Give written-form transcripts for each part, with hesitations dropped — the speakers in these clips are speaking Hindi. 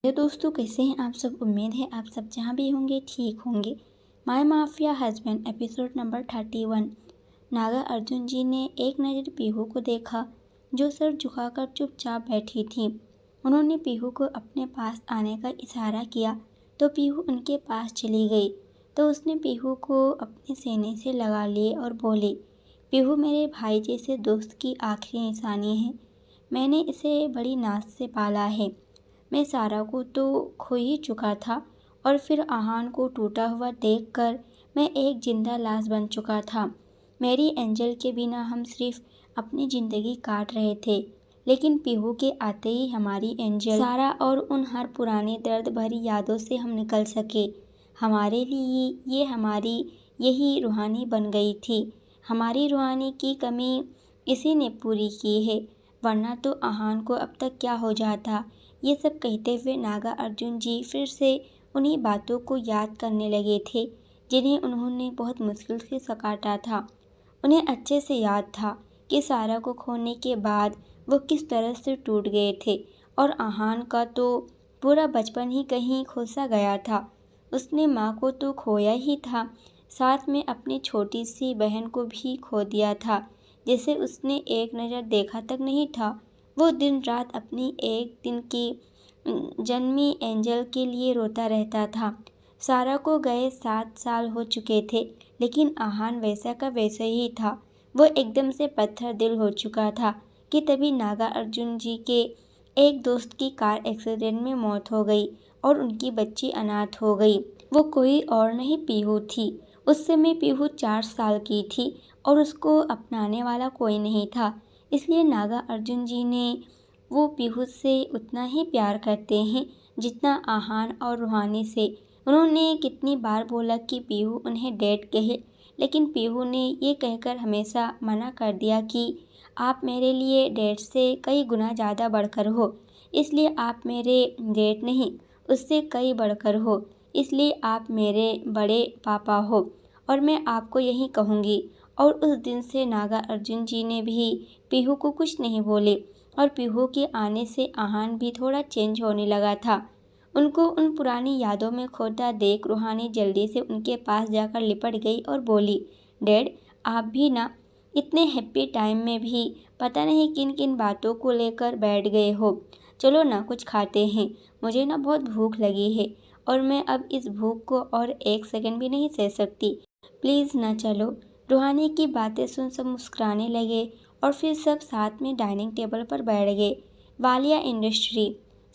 हेलो दोस्तों, कैसे हैं आप सब। उम्मीद है आप सब जहाँ भी होंगे ठीक होंगे। My mafia husband episode number 31। Naga Arjun ji ने एक नज़र पीहू को देखा जो सर झुकाकर चुपचाप बैठी थी। उन्होंने पीहू को अपने पास आने का इशारा किया तो पीहू उनके पास चली गई। तो उसने पीहू को अपने सीने से लगा लिए और बोली, पीहू मेरे भाई जैसे दोस्त की आखिरी निशानी है। मैंने इसे बड़ी नाज से पाला है। मैं सारा को तो खो ही चुका था और फिर आहान को टूटा हुआ देखकर मैं एक जिंदा लाश बन चुका था। मेरी एंजल के बिना हम सिर्फ अपनी ज़िंदगी काट रहे थे, लेकिन पीहू के आते ही हमारी एंजल, सारा और उन हर पुरानी दर्द भरी यादों से हम निकल सके। हमारे लिए ये हमारी यही रूहानी बन गई थी। हमारी रूहानी की कमी इसी ने पूरी की है, वरना तो आहान को अब तक क्या हो जाता। ये सब कहते हुए नागा अर्जुन जी फिर से उन्हीं बातों को याद करने लगे थे जिन्हें उन्होंने बहुत मुश्किल से काटा था। उन्हें अच्छे से याद था कि सारा को खोने के बाद वो किस तरह से टूट गए थे और आहान का तो पूरा बचपन ही कहीं खोसा गया था। उसने माँ को तो खोया ही था, साथ में अपनी छोटी सी बहन को भी खो दिया था जिसे उसने एक नज़र देखा तक नहीं था। वो दिन रात अपनी एक दिन की जन्मी एंजल के लिए रोता रहता था। सारा को गए 7 साल हो चुके थे, लेकिन आहान वैसा का वैसा ही था। वो एकदम से पत्थर दिल हो चुका था कि तभी नागा अर्जुन जी के एक दोस्त की कार एक्सीडेंट में मौत हो गई और उनकी बच्ची अनाथ हो गई। वो कोई और नहीं, पीहू थी। उस समय पीहू 4 साल की थी और उसको अपनाने वाला कोई नहीं था। इसलिए नागा अर्जुन जी ने वो पीहू से उतना ही प्यार करते हैं जितना आहान और रूहानी से। उन्होंने कितनी बार बोला कि पीहू उन्हें डैड कहे, लेकिन पीहू ने ये कहकर हमेशा मना कर दिया कि आप मेरे लिए डैड से कई गुना ज़्यादा बढ़कर हो, इसलिए आप मेरे डैड नहीं, उससे कई बढ़कर हो, इसलिए आप मेरे बड़े पापा हो और मैं आपको यही कहूँगी। और उस दिन से नागा अर्जुन जी ने भी पीहू को कुछ नहीं बोले और पीहू के आने से आहान भी थोड़ा चेंज होने लगा था। उनको उन पुरानी यादों में खोता देख रूहानी जल्दी से उनके पास जाकर लिपट गई और बोली, डैड आप भी ना इतने हैप्पी टाइम में भी पता नहीं किन किन बातों को लेकर बैठ गए हो। चलो ना कुछ खाते हैं, मुझे ना बहुत भूख लगी है और मैं अब इस भूख को और 1 सेकंड भी नहीं सह सकती। प्लीज़ ना चलो। रूहानी की बातें सुन सब मुस्कुराने लगे और फिर सब साथ में डाइनिंग टेबल पर बैठ गए। वालिया इंडस्ट्री।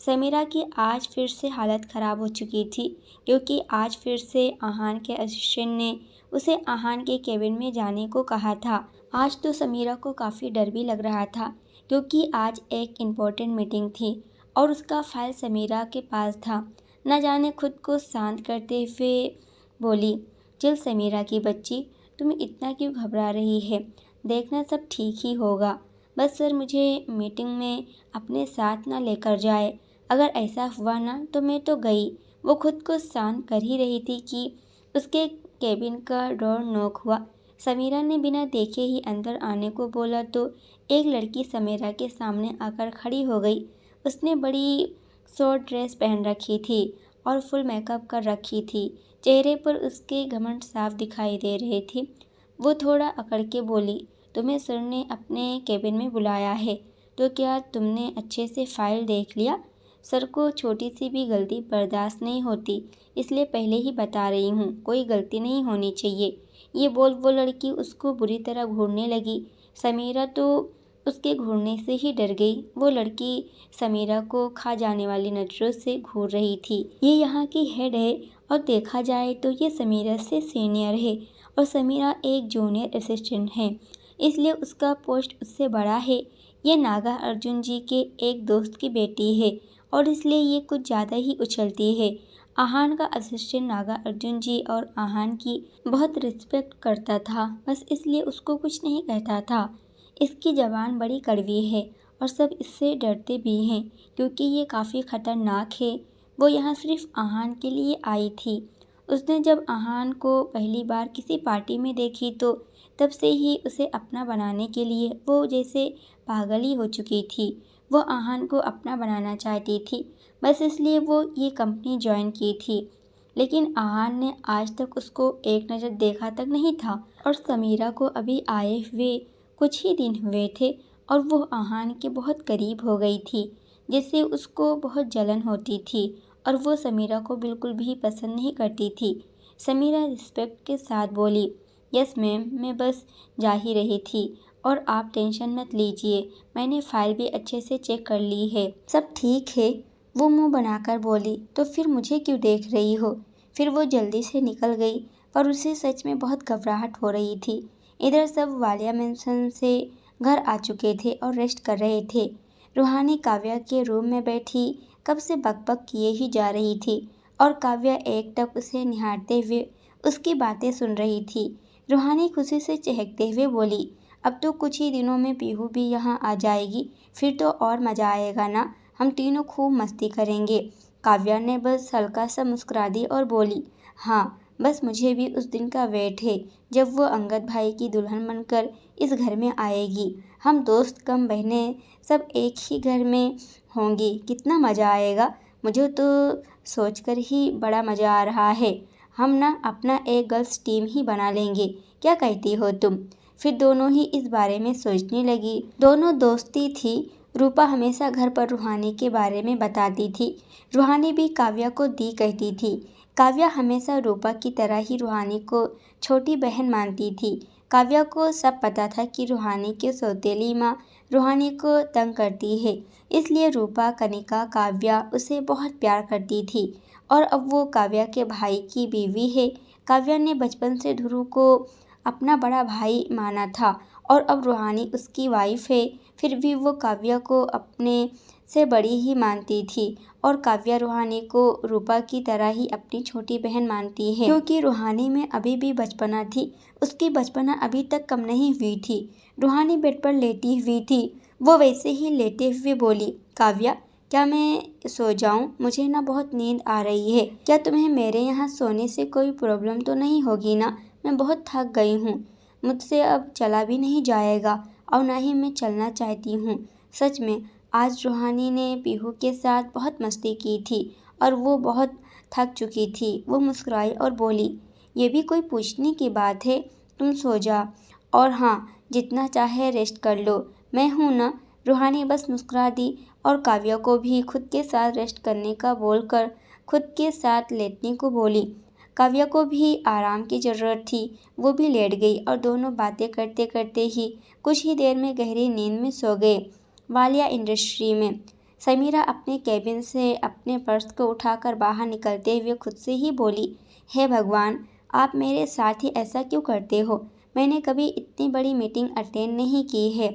समीरा की आज फिर से हालत ख़राब हो चुकी थी क्योंकि आज फिर से आहान के असिस्टेंट ने उसे आहान के केबिन में जाने को कहा था। आज तो समीरा को काफ़ी डर भी लग रहा था क्योंकि आज एक इम्पोर्टेंट मीटिंग थी और उसका फाइल समीरा के पास था। न जाने खुद को शांत करते हुए बोली, चल समीरा की बच्ची, तुम इतना क्यों घबरा रही है, देखना सब ठीक ही होगा। बस सर मुझे मीटिंग में अपने साथ ना लेकर जाए, अगर ऐसा हुआ ना तो मैं तो गई। वो खुद को शांत कर ही रही थी कि उसके केबिन का डोर नॉक हुआ। समीरा ने बिना देखे ही अंदर आने को बोला तो एक लड़की समीरा के सामने आकर खड़ी हो गई। उसने बड़ी शॉर्ट ड्रेस पहन रखी थी और फुल मेकअप कर रखी थी। चेहरे पर उसके घमंड साफ दिखाई दे रहे थे। वो थोड़ा अकड़ के बोली, तुम्हें सर ने अपने केबिन में बुलाया है तो क्या तुमने अच्छे से फाइल देख लिया। सर को छोटी सी भी गलती बर्दाश्त नहीं होती, इसलिए पहले ही बता रही हूँ, कोई गलती नहीं होनी चाहिए। ये बोल वो लड़की उसको बुरी तरह घूरने लगी। समीरा तो उसके घूरने से ही डर गई। वो लड़की समीरा को खा जाने वाली नज़रों से घूर रही थी। ये यहाँ की हेड है और देखा जाए तो ये समीरा से सीनियर है और समीरा एक जूनियर असिस्टेंट है, इसलिए उसका पोस्ट उससे बड़ा है। ये नागा अर्जुन जी के एक दोस्त की बेटी है और इसलिए ये कुछ ज़्यादा ही उछलती है। आहान का असिस्टेंट नागा अर्जुन जी और आहान की बहुत रिस्पेक्ट करता था, बस इसलिए उसको कुछ नहीं कहता था। इसकी ज़बान बड़ी कड़वी है और सब इससे डरते भी हैं क्योंकि ये काफ़ी ख़तरनाक है। वो यहाँ सिर्फ आहान के लिए आई थी। उसने जब आहान को पहली बार किसी पार्टी में देखी तो तब से ही उसे अपना बनाने के लिए वो जैसे पागल ही हो चुकी थी। वो आहान को अपना बनाना चाहती थी, बस इसलिए वो ये कंपनी ज्वाइन की थी। लेकिन आहान ने आज तक उसको एक नज़र देखा तक नहीं था और समीरा को अभी आए हुए कुछ ही दिन हुए थे और वो आहान के बहुत करीब हो गई थी, जिससे उसको बहुत जलन होती थी और वो समीरा को बिल्कुल भी पसंद नहीं करती थी। समीरा रिस्पेक्ट के साथ बोली, यस मैम, मैं बस जा ही रही थी और आप टेंशन मत लीजिए, मैंने फाइल भी अच्छे से चेक कर ली है, सब ठीक है। वो मुंह बनाकर बोली, तो फिर मुझे क्यों देख रही हो? फिर वो जल्दी से निकल गई, पर उसे सच में बहुत घबराहट हो रही थी। इधर सब वालिया मेंशन से घर आ चुके थे और रेस्ट कर रहे थे। रूहानी काव्या के रूम में बैठी कब से बकबक किए ही जा रही थी और काव्या एकटक उसे निहारते हुए उसकी बातें सुन रही थी। रूहानी खुशी से चहकते हुए बोली, अब तो कुछ ही दिनों में पीहू भी यहाँ आ जाएगी, फिर तो और मज़ा आएगा ना, हम तीनों खूब मस्ती करेंगे। काव्या ने बस हल्का सा मुस्कुरा दी और बोली, हाँ, बस मुझे भी उस दिन का वेट है जब वो अंगद भाई की दुल्हन बनकर इस घर में आएगी। हम दोस्त कम बहनें सब एक ही घर में होंगी, कितना मज़ा आएगा। मुझे तो सोचकर ही बड़ा मज़ा आ रहा है। हम ना अपना एक गर्ल्स टीम ही बना लेंगे, क्या कहती हो तुम? फिर दोनों ही इस बारे में सोचने लगी। दोनों दोस्ती थी। रूपा हमेशा घर पर रूहानी के बारे में बताती थी। रूहानी भी काव्या को दी कहती थी। काव्या हमेशा रूपा की तरह ही रूहानी को छोटी बहन मानती थी। काव्या को सब पता था कि रूहानी की सौतेली माँ रूहानी को तंग करती है, इसलिए रूपा, कनिका, काव्या उसे बहुत प्यार करती थी और अब वो काव्या के भाई की बीवी है। काव्या ने बचपन से ध्रुव को अपना बड़ा भाई माना था और अब रूहानी उसकी वाइफ है, फिर भी वो काव्या को अपने से बड़ी ही मानती थी और काव्या रूहानी को रूपा की तरह ही अपनी छोटी बहन मानती है, क्योंकि रूहानी में अभी भी बचपना थी। उसकी बचपना अभी तक कम नहीं हुई थी। रूहानी बेड पर लेटी हुई थी। वो वैसे ही लेटे हुए बोली, काव्या, क्या मैं सो जाऊं? मुझे ना बहुत नींद आ रही है। क्या तुम्हें मेरे यहाँ सोने से कोई प्रॉब्लम तो नहीं होगी ना? मैं बहुत थक गई हूँ, मुझसे अब चला भी नहीं जाएगा और ना ही मैं चलना चाहती हूँ। सच में आज रूहानी ने पीहू के साथ बहुत मस्ती की थी और वो बहुत थक चुकी थी। वो मुस्कुराई और बोली, ये भी कोई पूछने की बात है, तुम सो जा और हाँ, जितना चाहे रेस्ट कर लो, मैं हूँ ना। रूहानी बस मुस्कुरा दी और काव्या को भी खुद के साथ रेस्ट करने का बोलकर खुद के साथ लेटने को बोली। काव्या को भी आराम की ज़रूरत थी। वो भी लेट गई और दोनों बातें करते करते ही कुछ ही देर में गहरी नींद में सो गए। वालिया इंडस्ट्री में समीरा अपने कैबिन से अपने पर्स को उठाकर बाहर निकलते हुए खुद से ही बोली, हे भगवान, आप मेरे साथ ही ऐसा क्यों करते हो? मैंने कभी इतनी बड़ी मीटिंग अटेंड नहीं की है।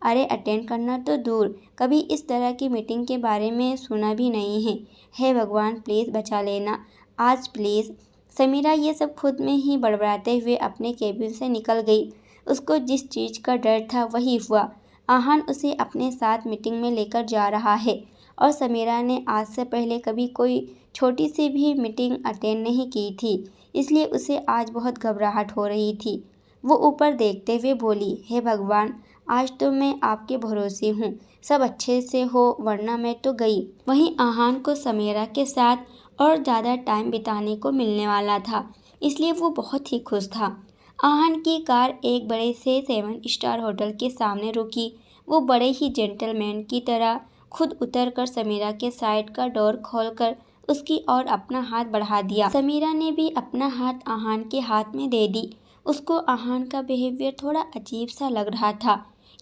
अरे अटेंड करना तो दूर, कभी इस तरह की मीटिंग के बारे में सुना भी नहीं है। हे भगवान, प्लीज़ बचा लेना आज, प्लीज़। समीरा ये सब खुद में ही बड़बड़ाते हुए अपने केबिन से निकल गई। उसको जिस चीज़ का डर था वही हुआ। आहान उसे अपने साथ मीटिंग में लेकर जा रहा है और समीरा ने आज से पहले कभी कोई छोटी सी भी मीटिंग अटेंड नहीं की थी, इसलिए उसे आज बहुत घबराहट हो रही थी। वो ऊपर देखते हुए बोली, हे भगवान, आज तो मैं आपके भरोसे हूँ, सब अच्छे से हो, वरना मैं तो गई। वहीं आहान को समीरा के साथ और ज़्यादा टाइम बिताने को मिलने वाला था, इसलिए वो बहुत ही खुश था। आहान की कार एक बड़े से 7 स्टार होटल के सामने रुकी। वो बड़े ही जेंटलमैन की तरह खुद उतरकर समीरा के साइड का डोर खोलकर उसकी ओर अपना हाथ बढ़ा दिया। समीरा ने भी अपना हाथ आहान के हाथ में दे दी। उसको आहान का बिहेवियर थोड़ा अजीब सा लग रहा था,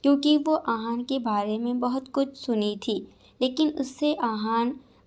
क्योंकि वो आहान के बारे में बहुत कुछ सुनी थी, लेकिन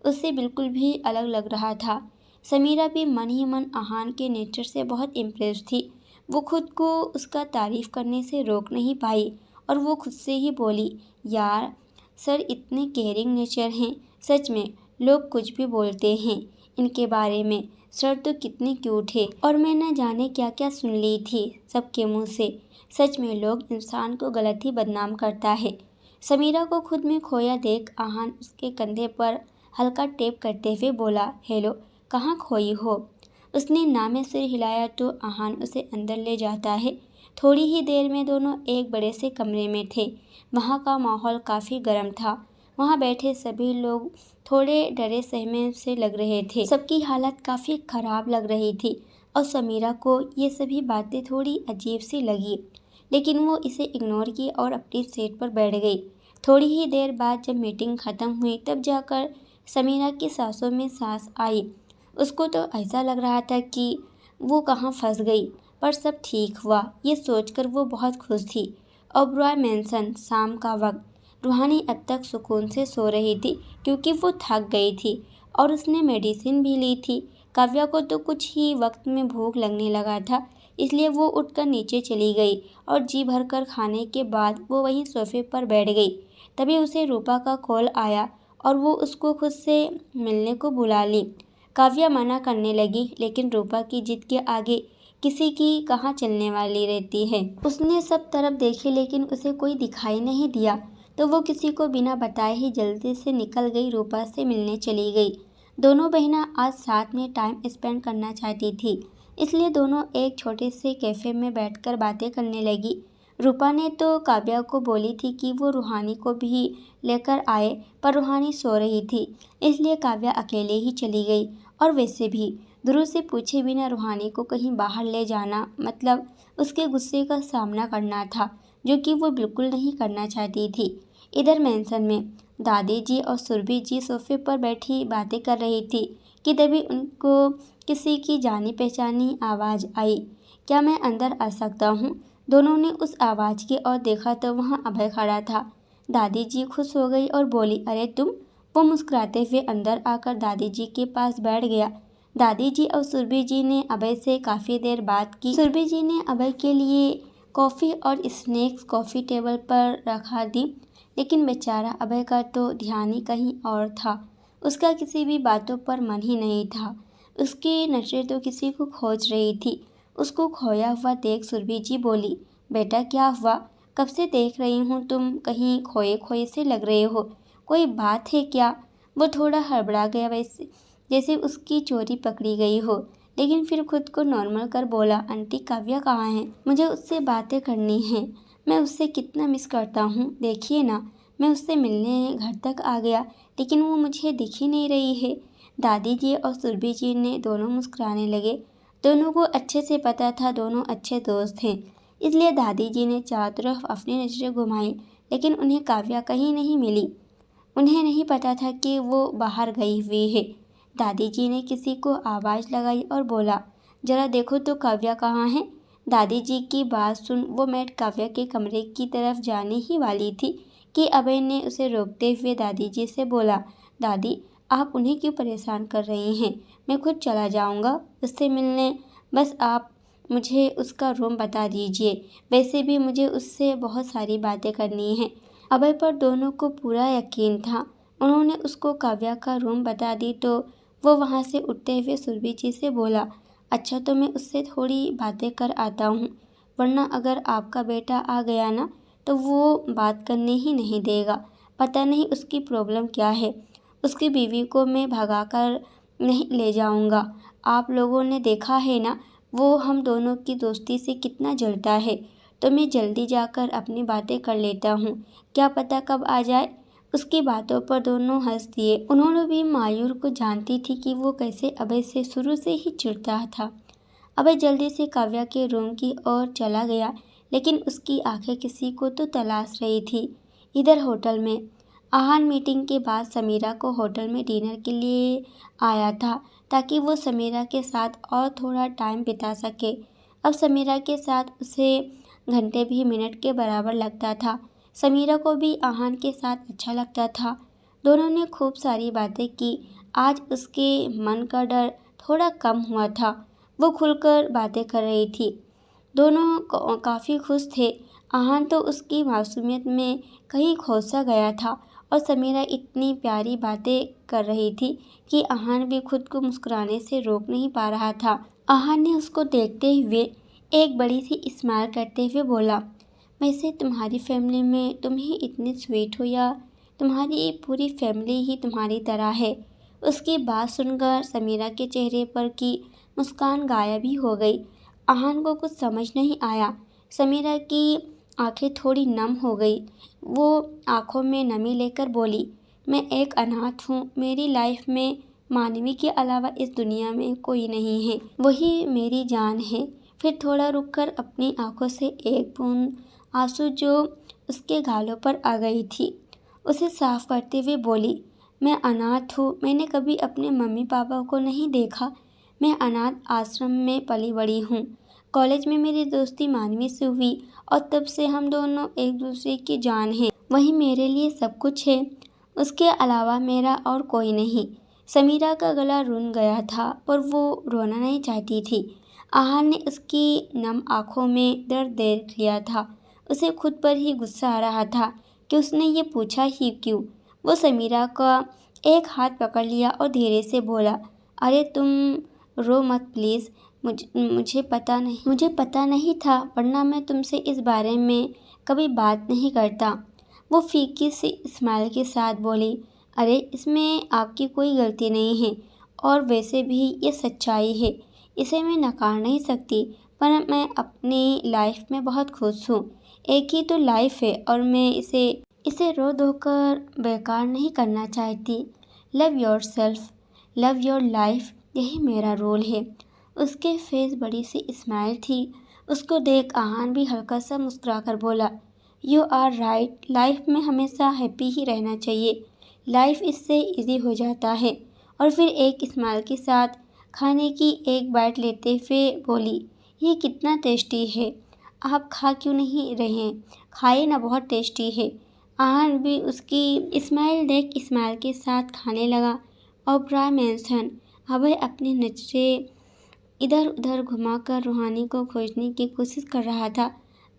उससे बिल्कुल भी अलग लग रहा था। समीरा भी मन ही मन आहान के नेचर से बहुत इम्प्रेस थी। वो खुद को उसका तारीफ करने से रोक नहीं पाई और वो खुद से ही बोली, यार सर इतने केयरिंग नेचर हैं, सच में लोग कुछ भी बोलते हैं इनके बारे में। सर तो कितने क्यूट है और मैं न जाने क्या क्या सुन ली थी सबके मुंह से। सच में लोग इंसान को गलत ही बदनाम करता है। समीरा को खुद में खोया देख आहान उसके कंधे पर हल्का टेप करते हुए बोला, हेलो, कहाँ खोई हो? उसने ना में सिर हिलाया तो आहान उसे अंदर ले जाता है। थोड़ी ही देर में दोनों एक बड़े से कमरे में थे। वहाँ का माहौल काफ़ी गर्म था। वहाँ बैठे सभी लोग थोड़े डरे सहमे से लग रहे थे। सबकी हालत काफ़ी ख़राब लग रही थी और समीरा को ये सभी बातें थोड़ी अजीब सी लगी, लेकिन वो इसे इग्नोर की और अपनी सीट पर बैठ गई। थोड़ी ही देर बाद जब मीटिंग ख़त्म हुई तब जाकर समीरा की सांसों में सांस आई। उसको तो ऐसा लग रहा था कि वो कहाँ फंस गई, पर सब ठीक हुआ ये सोचकर वो बहुत खुश थी। ओबरॉय मैंसन, शाम का वक्त। रूहानी अब तक सुकून से सो रही थी क्योंकि वो थक गई थी और उसने मेडिसिन भी ली थी। काव्या को तो कुछ ही वक्त में भूख लगने लगा था, इसलिए वो उठकर नीचे चली गई और जी भरकर खाने के बाद वो वहीं सोफे पर बैठ गई। तभी उसे रूपा का कॉल आया और वो उसको खुद से मिलने को बुला ली। काव्या मना करने लगी, लेकिन रूपा की जिद के आगे किसी की कहाँ चलने वाली रहती है। उसने सब तरफ देखी लेकिन उसे कोई दिखाई नहीं दिया, तो वो किसी को बिना बताए ही जल्दी से निकल गई, रूपा से मिलने चली गई। दोनों बहनें आज साथ में टाइम स्पेंड करना चाहती थी, इसलिए दोनों एक छोटे से कैफ़े में बैठकर बातें करने लगी। रूपा ने तो काव्या को बोली थी कि वो रूहानी को भी लेकर आए, पर रूहानी सो रही थी, इसलिए काव्या अकेले ही चली गई। और वैसे भी ध्रुव से पूछे बिना रूहानी को कहीं बाहर ले जाना मतलब उसके गुस्से का सामना करना था, जो कि वो बिल्कुल नहीं करना चाहती थी। इधर मेंशन में दादी जी और सुरभि जी सोफे पर बैठी बातें कर रही थी कि तभी उनको किसी की जानी पहचानी आवाज़ आई। क्या मैं अंदर आ सकता हूँ? दोनों ने उस आवाज़ की ओर देखा तो वहाँ अभय खड़ा था। दादी जी खुश हो गई और बोली, अरे तुम? वो मुस्कुराते हुए अंदर आकर दादी जी के पास बैठ गया। दादी जी और सुरभि जी ने अभय से काफ़ी देर बात की। सुरभि जी ने अभय के लिए कॉफ़ी और स्नैक्स कॉफ़ी टेबल पर रखा दी, लेकिन बेचारा अभय का तो ध्यान ही कहीं और था। उसका किसी भी बातों पर मन ही नहीं था। उसकी नज़रें तो किसी को खोज रही थी। उसको खोया हुआ देख सुरभि जी बोली, बेटा क्या हुआ? कब से देख रही हूँ तुम कहीं खोए खोए से लग रहे हो, कोई बात है क्या? वो थोड़ा हड़बड़ा गया, वैसे जैसे उसकी चोरी पकड़ी गई हो, लेकिन फिर खुद को नॉर्मल कर बोला, आंटी काव्या कहाँ है? मुझे उससे बातें करनी हैं। मैं उससे कितना मिस करता हूँ। देखिए ना, मैं उससे मिलने घर तक आ गया, लेकिन वो मुझे दिख ही नहीं रही है। दादी जी और सुरभि जी ने दोनों मुस्कुराने लगे। दोनों को अच्छे से पता था दोनों अच्छे दोस्त हैं, इसलिए दादी जी ने चारों तरफ अपनी नज़रें घुमाई, लेकिन उन्हें काव्या कहीं नहीं मिली। उन्हें नहीं पता था कि वो बाहर गई हुई है। दादी जी ने किसी को आवाज़ लगाई और बोला, जरा देखो तो काव्या कहाँ है? दादी जी की बात सुन वो मैड काव्या के कमरे की तरफ जाने ही वाली थी कि अभय ने उसे रोकते हुए दादी जी से बोला, दादी आप उन्हें क्यों परेशान कर रही हैं? मैं खुद चला जाऊंगा उससे मिलने, बस आप मुझे उसका रूम बता दीजिए। वैसे भी मुझे उससे बहुत सारी बातें करनी हैं। अभय पर दोनों को पूरा यकीन था। उन्होंने उसको काव्या का रूम बता दी तो वो वहाँ से उठते हुए सुरभि जी से बोला, अच्छा तो मैं उससे थोड़ी बातें कर आता हूँ, वरना अगर आपका बेटा आ गया ना तो वो बात करने ही नहीं देगा। पता नहीं उसकी प्रॉब्लम क्या है। उसकी बीवी को मैं भगा कर नहीं ले जाऊँगा। आप लोगों ने देखा है ना वो हम दोनों की दोस्ती से कितना जलता है। तो मैं जल्दी जाकर अपनी बातें कर लेता हूँ, क्या पता कब आ जाए। उसकी बातों पर दोनों हंस दिए। उन्होंने भी मायूर को जानती थी कि वो कैसे अभय से शुरू से ही चिढ़ता था। अभय जल्दी से काव्या के रूम की ओर चला गया, लेकिन उसकी आंखें किसी को तो तलाश रही थी। इधर होटल में आहान मीटिंग के बाद समीरा को होटल में डिनर के लिए आया था, ताकि वो समीरा के साथ और थोड़ा टाइम बिता सके। अब समीरा के साथ उसे घंटे भी मिनट के बराबर लगता था। समीरा को भी आहान के साथ अच्छा लगता था। दोनों ने खूब सारी बातें की। आज उसके मन का डर थोड़ा कम हुआ था। वो खुलकर बातें कर रही थी। दोनों काफ़ी खुश थे। आहान तो उसकी मासूमियत में कहीं खो सा गया था और समीरा इतनी प्यारी बातें कर रही थी कि आहान भी खुद को मुस्कुराने से रोक नहीं पा रहा था। आहान ने उसको देखते हुए एक बड़ी सी स्माइल करते हुए बोला, वैसे तुम्हारी फैमिली में तुम ही इतने स्वीट हो या तुम्हारी पूरी फैमिली ही तुम्हारी तरह है? उसकी बात सुनकर समीरा के चेहरे पर की मुस्कान गायब ही हो गई। आहान को कुछ समझ नहीं आया। समीरा की आंखें थोड़ी नम हो गई। वो आंखों में नमी लेकर बोली, मैं एक अनाथ हूँ। मेरी लाइफ में मानवी के अलावा इस दुनिया में कोई नहीं है। वही मेरी जान है। फिर थोड़ा रुककर अपनी आंखों से एक बूंद आंसू जो उसके गालों पर आ गई थी उसे साफ करते हुए बोली, मैं अनाथ हूँ। मैंने कभी अपने मम्मी पापा को नहीं देखा। मैं अनाथ आश्रम में पली बड़ी हूँ। कॉलेज में मेरी दोस्ती मानवी से हुई और तब से हम दोनों एक दूसरे की जान हैं। वही मेरे लिए सब कुछ है। उसके अलावा मेरा और कोई नहीं। समीरा का गला रुन गया था पर वो रोना नहीं चाहती थी। आहान ने उसकी नम आंखों में दर्द देख लिया था। उसे खुद पर ही गुस्सा आ रहा था कि उसने ये पूछा ही क्यों। वो समीरा का एक हाथ पकड़ लिया और धीरे से बोला, अरे तुम रो मत प्लीज़। मुझे पता नहीं था, वरना मैं तुमसे इस बारे में कभी बात नहीं करता। वो फीकी सी स्माइल के साथ बोली, अरे इसमें आपकी कोई गलती नहीं है और वैसे भी ये सच्चाई है। इसे मैं नकार नहीं सकती, पर मैं अपनी लाइफ में बहुत खुश हूँ। एक ही तो लाइफ है और मैं इसे रो धोकर बेकार नहीं करना चाहती। Love yourself, love your life, यही मेरा रोल है। उसके फेस बड़ी सी स्माइल थी। उसको देख आहान भी हल्का सा मुस्कुराकर बोला, यू आर राइट। लाइफ में हमेशा हैप्पी ही रहना चाहिए। लाइफ इससे इजी हो जाता है। और फिर एक स्माइल के साथ खाने की एक बाइट लेते हुए बोली, ये कितना टेस्टी है। आप खा क्यों नहीं रहे? खाइए ना, बहुत टेस्टी है। आहान भी उसकी स्माइल देख स्माइल के साथ खाने लगा। ओबराय मेंशन अभय अपनी नजरें इधर उधर घुमाकर रूहानी को खोजने की कोशिश कर रहा था,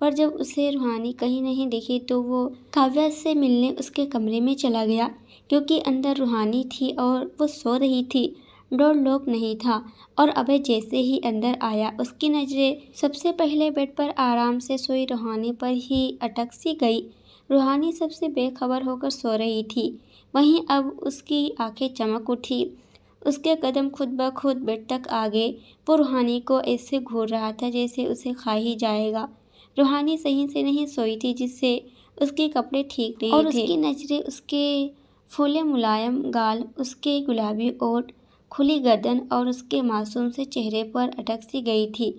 पर जब उसे रूहानी कहीं नहीं दिखी तो वो काव्या से मिलने उसके कमरे में चला गया, क्योंकि अंदर रूहानी थी और वो सो रही थी। डोर लॉक नहीं था और अभय जैसे ही अंदर आया उसकी नज़रें सबसे पहले बेड पर आराम से सोई रूहानी पर ही अटक सी गई। रूहानी सबसे बेखबर होकर सो रही थी, वहीं अब उसकी आंखें चमक उठी। उसके कदम खुद ब खुद बेड तक आ गए। वो रूहानी को ऐसे घूर रहा था जैसे उसे खा ही जाएगा। रूहानी सही से नहीं सोई थी, जिससे उसके कपड़े ठीक नहीं थे और उसकी नज़रें उसके फूले मुलायम गाल, उसके गुलाबी ओठ, खुली गर्दन और उसके मासूम से चेहरे पर अटक सी गई थी।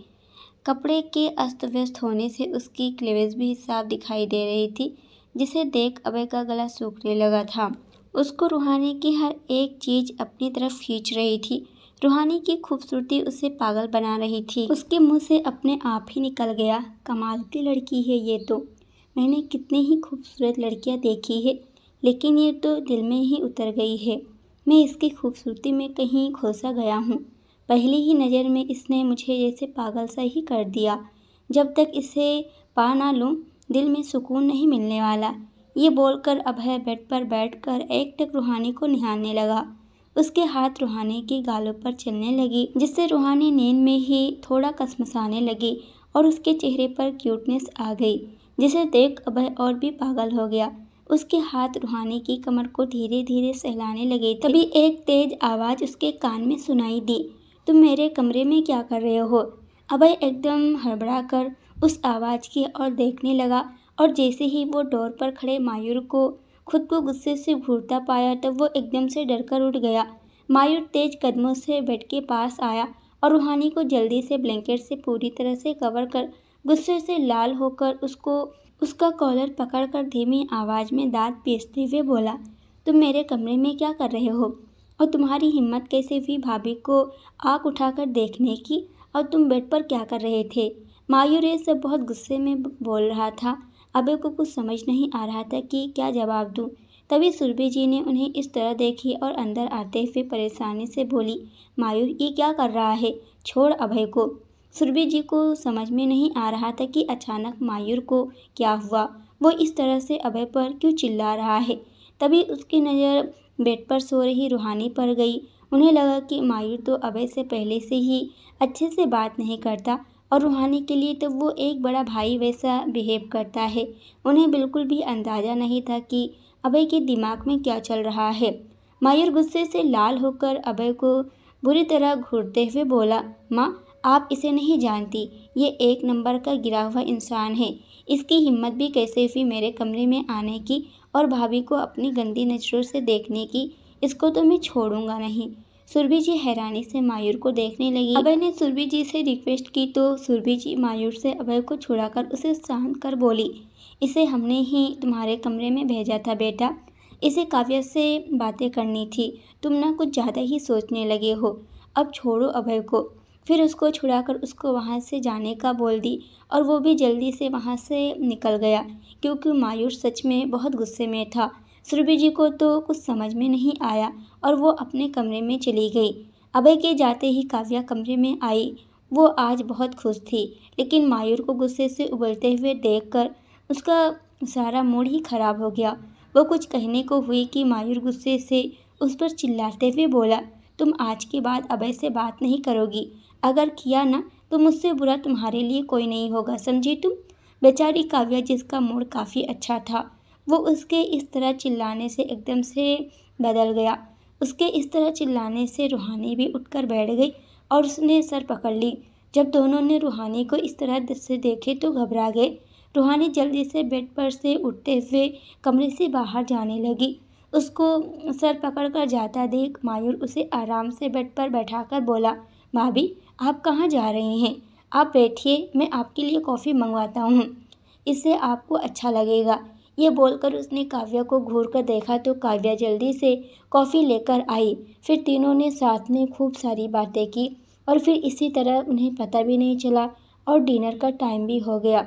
कपड़े के अस्त व्यस्त होने से उसकी क्लीवेज भी साफ दिखाई दे रही थी, जिसे देख अभय का गला सूखने लगा था। उसको रूहानी की हर एक चीज़ अपनी तरफ खींच रही थी। रूहानी की खूबसूरती उसे पागल बना रही थी। उसके मुंह से अपने आप ही निकल गया, कमाल की लड़की है ये तो। मैंने कितनी ही खूबसूरत लड़कियां देखी है, लेकिन ये तो दिल में ही उतर गई है। मैं इसकी खूबसूरती में कहीं खो सा गया हूँ। पहली ही नज़र में इसने मुझे जैसे पागल सा ही कर दिया। जब तक इसे पा ना लूँ दिल में सुकून नहीं मिलने वाला। ये बोलकर अभय बेड पर बैठकर एकटक रूहानी को निहारने लगा। उसके हाथ रूहानी के गालों पर चलने लगी, जिससे रूहानी नींद में ही थोड़ा कसमसाने लगी और उसके चेहरे पर क्यूटनेस आ गई, जिसे देख अभय और भी पागल हो गया। उसके हाथ रूहानी की कमर को धीरे धीरे सहलाने लगे थे। तभी एक तेज आवाज़ उसके कान में सुनाई दी, तुम मेरे कमरे में क्या कर रहे हो? अभय एकदम हड़बड़ा कर उस आवाज़ की ओर देखने लगा और जैसे ही वो डोर पर खड़े मायूर को खुद को गुस्से से घूरता पाया तब वो एकदम से डरकर उठ गया। मायूर तेज कदमों से बेड के पास आया और रूहानी को जल्दी से ब्लैंकेट से पूरी तरह से कवर कर गुस्से से लाल होकर उसका कॉलर पकड़कर धीमी आवाज़ में दांत पीसते हुए बोला, तुम मेरे कमरे में क्या कर रहे हो? और तुम्हारी हिम्मत कैसे हुई भाभी को आँख उठाकर देखने की? और तुम बेड पर क्या कर रहे थे? मायूर ये सब बहुत गुस्से में बोल रहा था। अभय को कुछ समझ नहीं आ रहा था कि क्या जवाब दूं। तभी सुरभि जी ने उन्हें इस तरह देखी और अंदर आते हुए परेशानी से बोली, मायूर ये क्या कर रहा है? छोड़ अभय को। सुरभि जी को समझ में नहीं आ रहा था कि अचानक मायूर को क्या हुआ, वो इस तरह से अभय पर क्यों चिल्ला रहा है। तभी उसकी नज़र बेड पर सो रही रूहानी पर गई। उन्हें लगा कि मायूर तो अभय से पहले से ही अच्छे से बात नहीं करता और रूहानी के लिए तो वो एक बड़ा भाई वैसा बिहेव करता है। उन्हें बिल्कुल भी अंदाज़ा नहीं था कि अभय के दिमाग में क्या चल रहा है। मायूर गुस्से से लाल होकर अभय को बुरी तरह घूरते हुए बोला, माँ आप इसे नहीं जानती, ये एक नंबर का गिरा हुआ इंसान है। इसकी हिम्मत भी कैसे हुई मेरे कमरे में आने की और भाभी को अपनी गंदी नज़रों से देखने की। इसको तो मैं छोड़ूंगा नहीं। सुरभि जी हैरानी से मायूर को देखने लगी। अभय ने सुरभि जी से रिक्वेस्ट की तो सुरभि जी मायूर से अभय को छुड़ाकर उसे शांत कर बोली, इसे हमने ही तुम्हारे कमरे में भेजा था बेटा। इसे काव्या से बातें करनी थी। तुम ना कुछ ज़्यादा ही सोचने लगे हो। अब छोड़ो अभय को। फिर उसको छुड़ाकर उसको वहाँ से जाने का बोल दी और वो भी जल्दी से वहाँ से निकल गया, क्योंकि मायूर सच में बहुत गुस्से में था। सुरभि जी को तो कुछ समझ में नहीं आया और वो अपने कमरे में चली गई। अभय के जाते ही काव्या कमरे में आई। वो आज बहुत खुश थी, लेकिन मायूर को गुस्से से उबलते हुए देखकर उसका सारा मूड ही खराब हो गया। वो कुछ कहने को हुई कि मायूर गुस्से से उस पर चिल्लाते हुए बोला, तुम आज के बाद अभय से बात नहीं करोगी। अगर किया ना तो मुझसे बुरा तुम्हारे लिए कोई नहीं होगा, समझी तुम। बेचारी काव्या, जिसका मूड काफ़ी अच्छा था, वो उसके इस तरह चिल्लाने से एकदम से बदल गया। उसके इस तरह चिल्लाने से रूहानी भी उठकर बैठ गई और उसने सर पकड़ ली। जब दोनों ने रूहानी को इस तरह से देखे तो घबरा गए। रूहानी जल्दी से बेड पर से उठते हुए कमरे से बाहर जाने लगी। उसको सर पकड़कर जाता देख मायूर उसे आराम से बेड पर बैठाकर बोला, भाभी आप कहाँ जा रही हैं? आप बैठिए, मैं आपके लिए कॉफ़ी मंगवाता हूँ, इससे आपको अच्छा लगेगा। ये बोलकर उसने काव्या को घूर कर देखा तो काव्या जल्दी से कॉफ़ी लेकर आई। फिर तीनों ने साथ में खूब सारी बातें की और फिर इसी तरह उन्हें पता भी नहीं चला और डिनर का टाइम भी हो गया।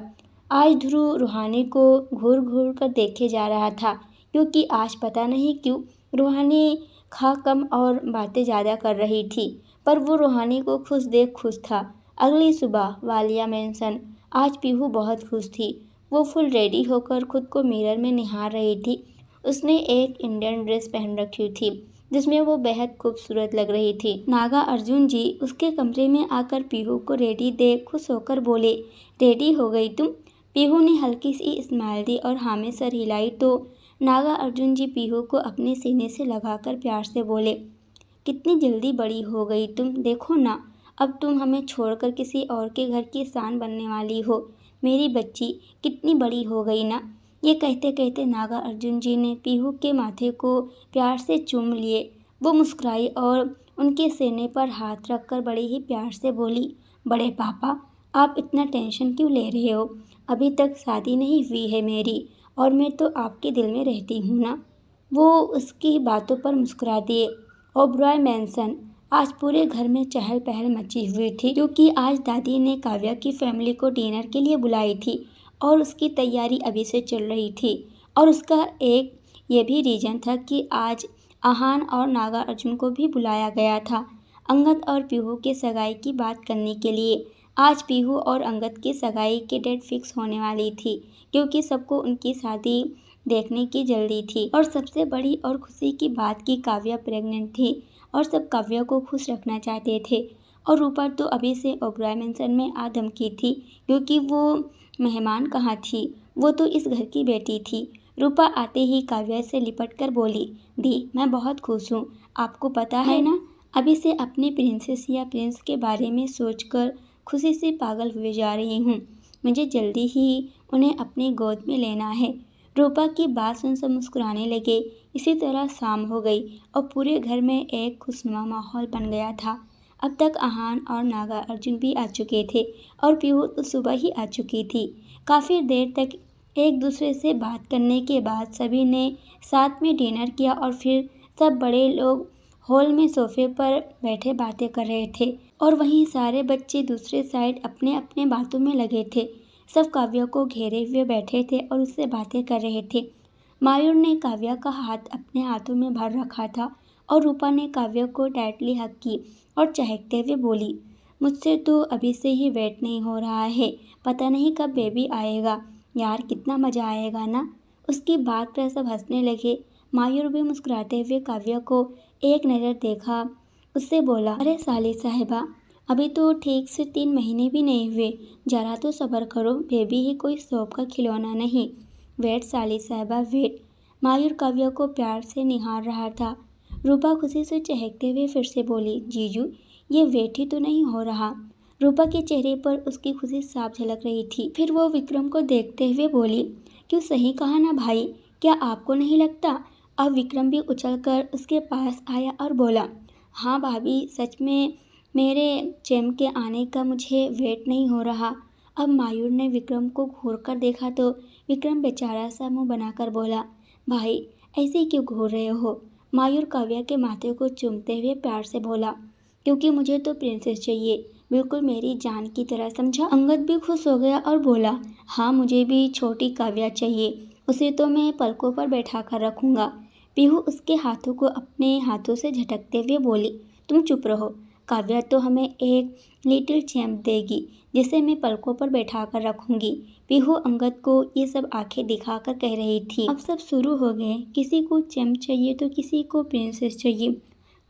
आज ध्रुव रूहानी को घूर घूर कर देखे जा रहा था, क्योंकि आज पता नहीं क्यों रूहानी खा कम और बातें ज़्यादा कर रही थी, पर वो रूहानी को खुश देख खुश था। अगली सुबह वालिया मेंशन। आज पीहू बहुत खुश थी। वो फुल रेडी होकर खुद को मिरर में निहार रही थी। उसने एक इंडियन ड्रेस पहन रखी थी जिसमें वो बेहद खूबसूरत लग रही थी। नागा अर्जुन जी उसके कमरे में आकर पीहू को रेडी देख खुश होकर बोले, रेडी हो गई तुम? पीहू ने हल्की सी स्माइल दी और हाँ में सर हिलाई तो नागा अर्जुन जी पीहू को अपने सीने से लगाकर प्यार से बोले, कितनी जल्दी बड़ी हो गई तुम, देखो ना अब तुम हमें छोड़कर किसी और के घर की शान बनने वाली हो। मेरी बच्ची कितनी बड़ी हो गई ना। ये कहते कहते नागा अर्जुन जी ने पीहू के माथे को प्यार से चूम लिए। वो मुस्कुराई और उनके सीने पर हाथ रखकर बड़े ही प्यार से बोली, बड़े पापा आप इतना टेंशन क्यों ले रहे हो? अभी तक शादी नहीं हुई है मेरी और मैं तो आपके दिल में रहती हूँ ना। वो उसकी बातों पर मुस्कुरा दिए। ओबरॉय मैंसन। आज पूरे घर में चहल पहल मची हुई थी, क्योंकि आज दादी ने काव्या की फैमिली को डिनर के लिए बुलाई थी और उसकी तैयारी अभी से चल रही थी। और उसका एक ये भी रीज़न था कि आज आहान और नागा अर्जुन को भी बुलाया गया था अंगद और पीहू के सगाई की बात करने के लिए। आज पीहू और अंगद की सगाई की डेट फिक्स होने वाली थी, क्योंकि सबको उनकी शादी देखने की जल्दी थी। और सबसे बड़ी और खुशी की बात कि काव्या प्रेग्नेंट थी और सब काव्या को खुश रखना चाहते थे। और रूपा तो अभी से ओबरॉय मेंशन में आ धमकी थी, क्योंकि वो मेहमान कहाँ थी, वो तो इस घर की बेटी थी। रूपा आते ही काव्या से लिपट कर बोली, दी मैं बहुत खुश हूँ, आपको पता है ना, अभी से अपने प्रिंसेस या प्रिंस के बारे में सोचकर खुशी से पागल हुए जा रही हूँ। मुझे जल्दी ही उन्हें अपनी गोद में लेना है। रूपा की बात सुन सब मुस्कुराने लगे। इसी तरह शाम हो गई और पूरे घर में एक खुशनुमा माहौल बन गया था। अब तक आहान और नागा अर्जुन भी आ चुके थे और पीहू तो सुबह ही आ चुकी थी। काफ़ी देर तक एक दूसरे से बात करने के बाद सभी ने साथ में डिनर किया और फिर सब बड़े लोग हॉल में सोफे पर बैठे बातें कर रहे थे और वहीं सारे बच्चे दूसरे साइड अपने अपने बातों में लगे थे। सब काव्या को घेरे हुए बैठे थे और उससे बातें कर रहे थे। मायूर ने काव्या का हाथ अपने हाथों में भर रखा था और रूपा ने काव्या को टाइटली हग की और चहकते हुए बोली, मुझसे तो अभी से ही वेट नहीं हो रहा है, पता नहीं कब बेबी आएगा, यार कितना मज़ा आएगा ना। उसकी बात पर सब हंसने लगे। मायूर भी मुस्कुराते हुए काव्या को एक नज़र देखा, उससे बोला, अरे साली साहिबा, अभी तो ठीक से 3 महीने भी नहीं हुए, जरा तो सब्र करो, बेबी ही कोई शौक का खिलौना नहीं। वेट साली साहिबा वेट। मायूर काव्या को प्यार से निहार रहा था। रूपा खुशी से चहकते हुए फिर से बोली, जीजू ये वेट ही तो नहीं हो रहा। रूपा के चेहरे पर उसकी खुशी साफ झलक रही थी। फिर वो विक्रम को देखते हुए बोली, क्यों सही कहा ना भाई, क्या आपको नहीं लगता? अब विक्रम भी उछलकर उसके पास आया और बोला, हाँ भाभी, सच में मेरे चैम के आने का मुझे वेट नहीं हो रहा। अब मायूर ने विक्रम को घूर कर देखा तो विक्रम बेचारा सा मुंह बनाकर बोला, भाई ऐसे क्यों घूर रहे हो? मायूर काव्या के माथे को चूमते हुए प्यार से बोला, क्योंकि मुझे तो प्रिंसेस चाहिए, बिल्कुल मेरी जान की तरह, समझा? अंगद भी खुश हो गया और बोला, हाँ मुझे भी छोटी काव्या चाहिए, उसे तो मैं पलकों पर बैठा कर रखूंगा। पीहू उसके हाथों को अपने हाथों से झटकते हुए बोली, तुम चुप रहो, काव्या तो हमें एक लिटिल चैम्प देगी जिसे मैं पलकों पर बैठा कर रखूंगी। पीहू अंगद को ये सब आंखें दिखाकर कह रही थी। अब सब शुरू हो गए, किसी को चैम्प चाहिए तो किसी को प्रिंसेस चाहिए।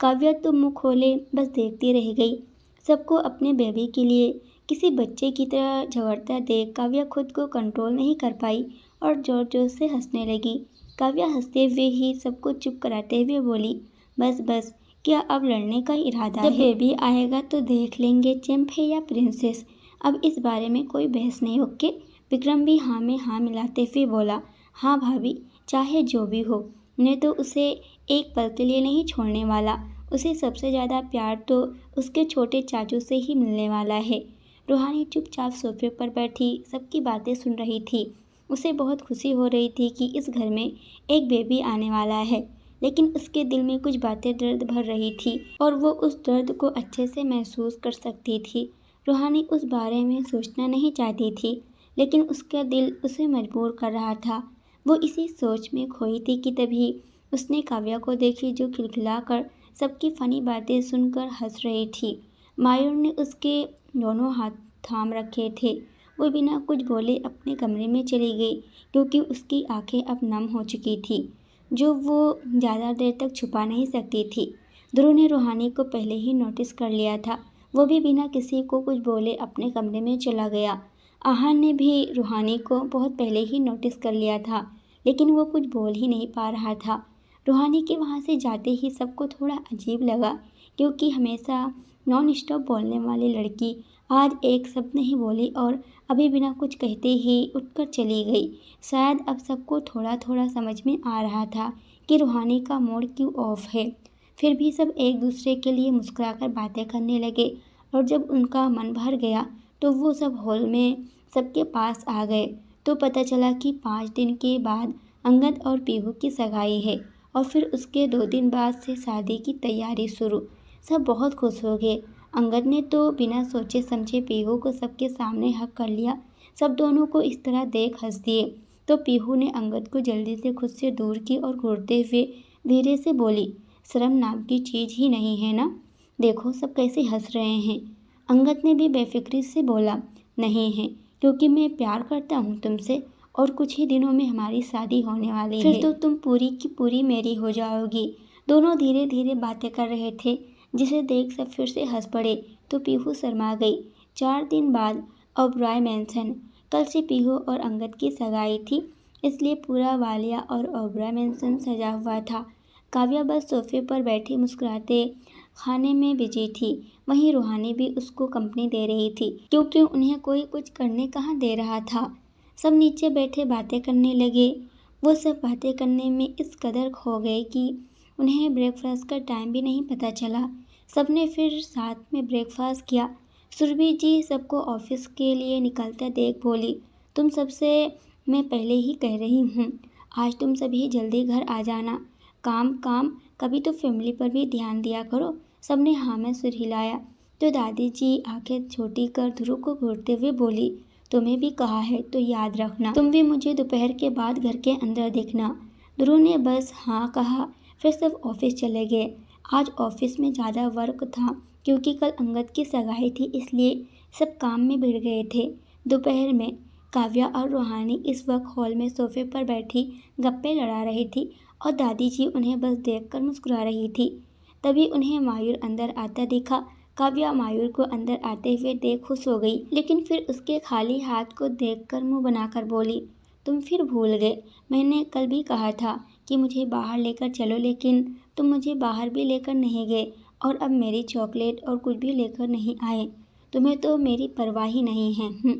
काव्या तो मुंह खोले बस देखती रह गई। सबको अपने बेबी के लिए किसी बच्चे की तरह झगड़ता देख काव्या खुद को कंट्रोल नहीं कर पाई और जोर जोर से हंसने लगी। काव्या हंसते हुए ही सबको चुप कराते हुए बोली, बस बस, क्या अब लड़ने का इरादा है? जब बेबी आएगा तो देख लेंगे चैम्प है या प्रिंसेस, अब इस बारे में कोई बहस नहीं, ओके? विक्रम भी हाँ में हाँ मिलाते हुए बोला, हाँ भाभी, चाहे जो भी हो, मैं तो उसे एक पल के लिए नहीं छोड़ने वाला। उसे सबसे ज़्यादा प्यार तो उसके छोटे चाचू से ही मिलने वाला है। रूहानी चुपचाप सोफे पर बैठी सबकी बातें सुन रही थी। उसे बहुत खुशी हो रही थी कि इस घर में एक बेबी आने वाला है, लेकिन उसके दिल में कुछ बातें दर्द भर रही थी और वो उस दर्द को अच्छे से महसूस कर सकती थी। रूहानी उस बारे में सोचना नहीं चाहती थी, लेकिन उसका दिल उसे मजबूर कर रहा था। वो इसी सोच में खोई थी कि तभी उसने काव्या को देखी, जो खिलखिलाकर सबकी फनी बातें सुनकर हंस रही थी। मायूर ने उसके दोनों हाथ थाम रखे थे। वो बिना कुछ बोले अपने कमरे में चली गई, क्योंकि उसकी आंखें अब नम हो चुकी थी, जो वो ज़्यादा देर तक छुपा नहीं सकती थी। ध्रुव ने रूहानी को पहले ही नोटिस कर लिया था। वो भी बिना किसी को कुछ बोले अपने कमरे में चला गया। आहान ने भी रूहानी को बहुत पहले ही नोटिस कर लिया था, लेकिन वो कुछ बोल ही नहीं पा रहा था। रूहानी के वहाँ से जाते ही सबको थोड़ा अजीब लगा, क्योंकि हमेशा नॉन स्टॉप बोलने वाली लड़की आज एक शब्द नहीं बोली और अभी बिना कुछ कहते ही उठकर चली गई। शायद अब सबको थोड़ा थोड़ा समझ में आ रहा था कि रूहानी का मूड क्यों ऑफ है। फिर भी सब एक दूसरे के लिए मुस्कुराकर बातें करने लगे और जब उनका मन भर गया तो वो सब हॉल में सबके पास आ गए तो पता चला कि 5 दिन के बाद अंगद और पीहू की सगाई है और फिर उसके 2 दिन बाद से शादी की तैयारी शुरू। सब बहुत खुश हो गए। अंगद ने तो बिना सोचे समझे पीहू को सबके सामने हक कर लिया। सब दोनों को इस तरह देख हंस दिए तो पीहू ने अंगद को जल्दी से खुद से दूर की और घूरते हुए धीरे से बोली, शर्म नाम की चीज़ ही नहीं है ना, देखो सब कैसे हंस रहे हैं। अंगद ने भी बेफिक्री से बोला, नहीं है, क्योंकि मैं प्यार करता हूँ तुमसे और कुछ ही दिनों में हमारी शादी होने वाली है, फिर तो तुम पूरी की पूरी मेरी हो जाओगी। दोनों धीरे धीरे बातें कर रहे थे, जिसे देख सब फिर से हंस पड़े तो पीहू शर्मा गई। 4 दिन बाद ओबरॉय मैंसन। कल से पीहू और अंगद की सगाई थी, इसलिए पूरा वालिया और ओबरॉय मैंसन सजा हुआ था। काव्या बस सोफे पर बैठी मुस्कुराते खाने में बिजी थी। वहीं रूहानी भी उसको कंपनी दे रही थी, क्योंकि उन्हें कोई कुछ करने कहाँ दे रहा था। सब नीचे बैठे बातें करने लगे। वो सब बातें करने में इस कदर खो गए कि उन्हें ब्रेकफास्ट का टाइम भी नहीं पता चला। सबने फिर साथ में ब्रेकफास्ट किया। सुरभि जी सबको ऑफिस के लिए निकलते देख बोली, तुम सबसे मैं पहले ही कह रही हूँ, आज तुम सभी जल्दी घर आ जाना। काम काम, कभी तो फैमिली पर भी ध्यान दिया करो। सबने हाँ में सिर हिलाया तो दादी जी आंखें छोटी कर ध्रुव को घूरते हुए बोली, तुम्हें भी कहा है तो याद रखना, तुम भी मुझे दोपहर के बाद घर के अंदर देखना। ध्रुव ने बस हाँ कहा। फिर सब ऑफिस चले गए। आज ऑफिस में ज़्यादा वर्क था, क्योंकि कल अंगद की सगाई थी, इसलिए सब काम में भिड़ गए थे। दोपहर में काव्या और रूहानी इस वक्त हॉल में सोफे पर बैठी गप्पे लड़ा रही थी और दादी जी उन्हें बस देखकर मुस्कुरा रही थी। तभी उन्हें मायूर अंदर आता दिखा। काव्या मायूर को अंदर आते हुए देख खुश हो गई, लेकिन फिर उसके खाली हाथ को देखकर मुंह बनाकर बोली, तुम फिर भूल गए, मैंने कल भी कहा था कि मुझे बाहर लेकर चलो, लेकिन तुम मुझे बाहर भी लेकर नहीं गए और अब मेरी चॉकलेट और कुछ भी लेकर नहीं आए। तुम्हें तो मेरी परवाह ही नहीं है।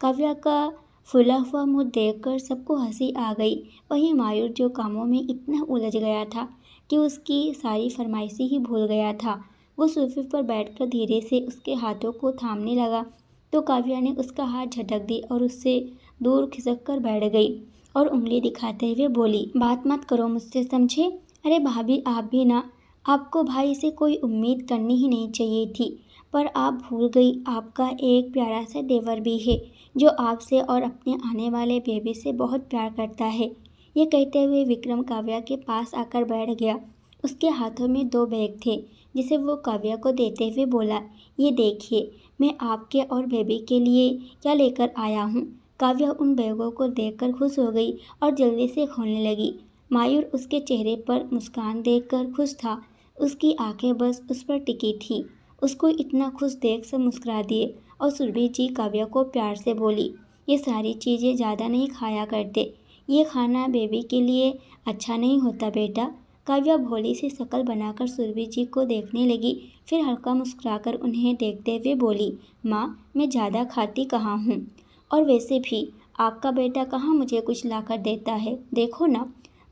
काव्या का फूला हुआ मुंह देखकर सबको हंसी आ गई। वहीं मायूर जो कामों में इतना उलझ गया था कि उसकी सारी फरमाइशें ही भूल गया था, वो सोफे पर बैठकर धीरे से उसके हाथों को थामने लगा तो काव्या ने उसका हाथ झटक दी और उससे दूर खिसक कर बैठ गई और उंगली दिखाते हुए बोली, बात मत करो मुझसे, समझे? अरे भाभी, आप भी ना। आपको भाई से कोई उम्मीद करनी ही नहीं चाहिए थी, पर आप भूल गई आपका एक प्यारा सा देवर भी है जो आपसे और अपने आने वाले बेबी से बहुत प्यार करता है। ये कहते हुए विक्रम काव्या के पास आकर बैठ गया। उसके हाथों में 2 बैग थे जिसे वो काव्या को देते हुए बोला, ये देखिए, मैं आपके और बेबी के लिए क्या लेकर आया हूँ। काव्या उन बैगों को देखकर खुश हो गई और जल्दी से खोलने लगी। मायूर उसके चेहरे पर मुस्कान देखकर खुश था। उसकी आंखें बस उस पर टिकी थी। उसको इतना खुश देख सब मुस्कुरा दिए और सुरभि जी काव्या को प्यार से बोली, ये सारी चीज़ें ज़्यादा नहीं खाया करते, ये खाना बेबी के लिए अच्छा नहीं होता बेटा। काव्या भोली सी शक्ल बनाकर सुरभि जी को देखने लगी, फिर हल्का मुस्कुराकर उन्हें देखते हुए बोली, माँ, मैं ज़्यादा खाती कहाँ हूँ, और वैसे भी आपका बेटा कहाँ मुझे कुछ लाकर देता है, देखो ना।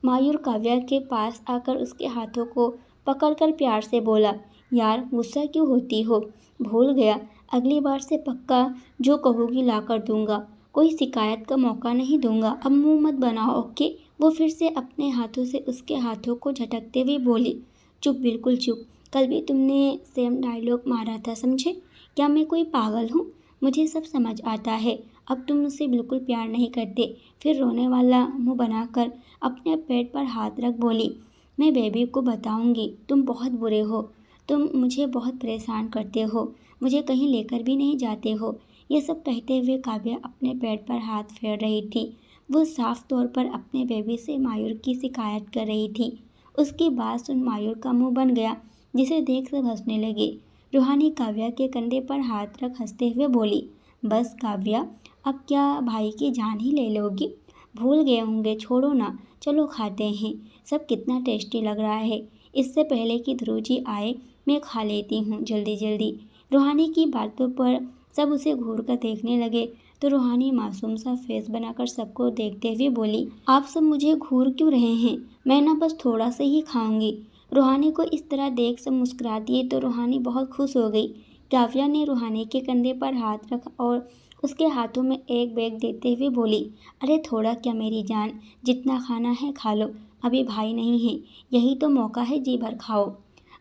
मायूर काव्या के पास आकर उसके हाथों को पकड़कर प्यार से बोला, यार गुस्सा क्यों होती हो? भूल गया, अगली बार से पक्का जो कहोगी ला कर दूंगा, कोई शिकायत का मौका नहीं दूंगा। अब मुंह मत बनाओ, ओके? वो फिर से अपने हाथों से उसके हाथों को झटकते हुए बोली, चुप, बिल्कुल चुप। कल भी तुमने सेम डायलॉग मारा था, समझे? क्या मैं कोई पागल हूँ? मुझे सब समझ आता है। अब तुम मुझसे बिल्कुल प्यार नहीं करते। फिर रोने वाला मुंह बनाकर अपने पेट पर हाथ रख बोली, मैं बेबी को बताऊंगी तुम बहुत बुरे हो, तुम मुझे बहुत परेशान करते हो, मुझे कहीं लेकर भी नहीं जाते हो। ये सब कहते हुए काव्या अपने पेट पर हाथ फेर रही थी। वो साफ तौर पर अपने बेबी से मायूर की शिकायत कर रही थी। उसकी बात सुन मायूर का मुंह बन गया, जिसे देख सब हंसने लगे। रूहानी काव्या के कंधे पर हाथ रख हंसते हुए बोली, बस काव्या, अब क्या भाई की जान ही ले लोगी? भूल गए होंगे, छोड़ो ना, चलो खाते हैं। सब कितना टेस्टी लग रहा है। इससे पहले कि ध्रुव जी आए मैं खा लेती हूँ जल्दी जल्दी। रूहानी की बातों पर सब उसे घूर कर देखने लगे तो रूहानी मासूम सा फेस बनाकर सबको देखते हुए बोली, आप सब मुझे घूर क्यों रहे हैं? मैं ना बस थोड़ा सा ही खाऊंगी। रूहानी को इस तरह देख सब मुस्कुरा दिए तो रूहानी बहुत खुश हो गई। काव्या ने रूहानी के कंधे पर हाथ रखा और उसके हाथों में एक बैग देते हुए बोली, अरे थोड़ा क्या मेरी जान, जितना खाना है खा लो, अभी भाई नहीं है, यही तो मौका है, जी भर खाओ।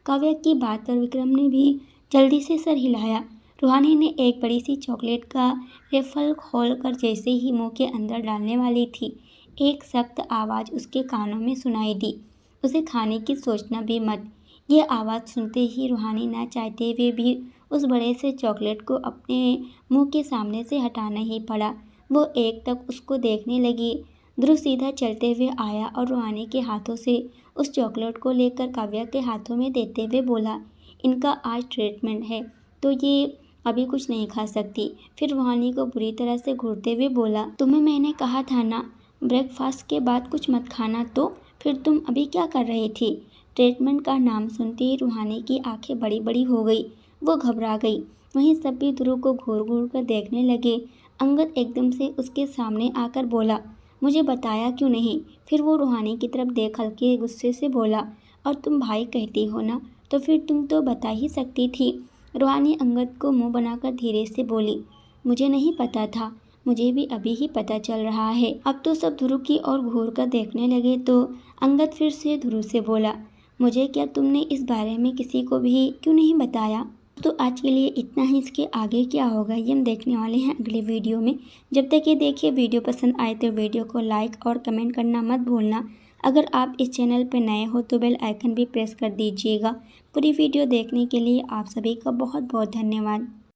काव्या की बात पर विक्रम ने भी जल्दी से सर हिलाया। रूहानी ने एक बड़ी सी चॉकलेट का रेफल खोलकर जैसे ही मुंह के अंदर डालने वाली थी, एक सख्त आवाज़ उसके कानों में सुनाई दी, उसे खाने की सोचना भी मत। ये आवाज़ सुनते ही रूहानी ना चाहते हुए भी उस बड़े से चॉकलेट को अपने मुंह के सामने से हटाना ही पड़ा। वो एक तक उसको देखने लगी। ध्रुव सीधा चलते हुए आया और रूहानी के हाथों से उस चॉकलेट को लेकर काव्या के हाथों में देते हुए बोला, इनका आज ट्रीटमेंट है तो ये अभी कुछ नहीं खा सकती। फिर रूहानी को बुरी तरह से घूरते हुए बोला, तुम्हें मैंने कहा था ना ब्रेकफास्ट के बाद कुछ मत खाना, तो फिर तुम अभी क्या कर रही थी? ट्रीटमेंट का नाम सुनते ही रूहानी की आंखें बड़ी बड़ी हो गई। वो घबरा गई। वहीं सब भी ध्रुव को घूर घूर कर देखने लगे। अंगद एकदम से उसके सामने आकर बोला, मुझे बताया क्यों नहीं? फिर वो रूहानी की तरफ देख हल्के गुस्से से बोला, और तुम भाई कहती हो ना, तो फिर तुम तो बता ही सकती थी। रूहानी अंगद को मुंह बनाकर धीरे से बोली, मुझे नहीं पता था, मुझे भी अभी ही पता चल रहा है। अब तो सब ध्रुव की ओर घूर कर देखने लगे तो अंगद फिर से ध्रुव से बोला, मुझे क्या तुमने इस बारे में किसी को भी क्यों नहीं बताया? तो आज के लिए इतना ही। इसके आगे क्या होगा ये हम देखने वाले हैं अगले वीडियो में। जब तक ये देखिए, वीडियो पसंद आए तो वीडियो को लाइक और कमेंट करना मत भूलना। अगर आप इस चैनल पर नए हो तो बेल आइकन भी प्रेस कर दीजिएगा। पूरी वीडियो देखने के लिए आप सभी का बहुत बहुत धन्यवाद।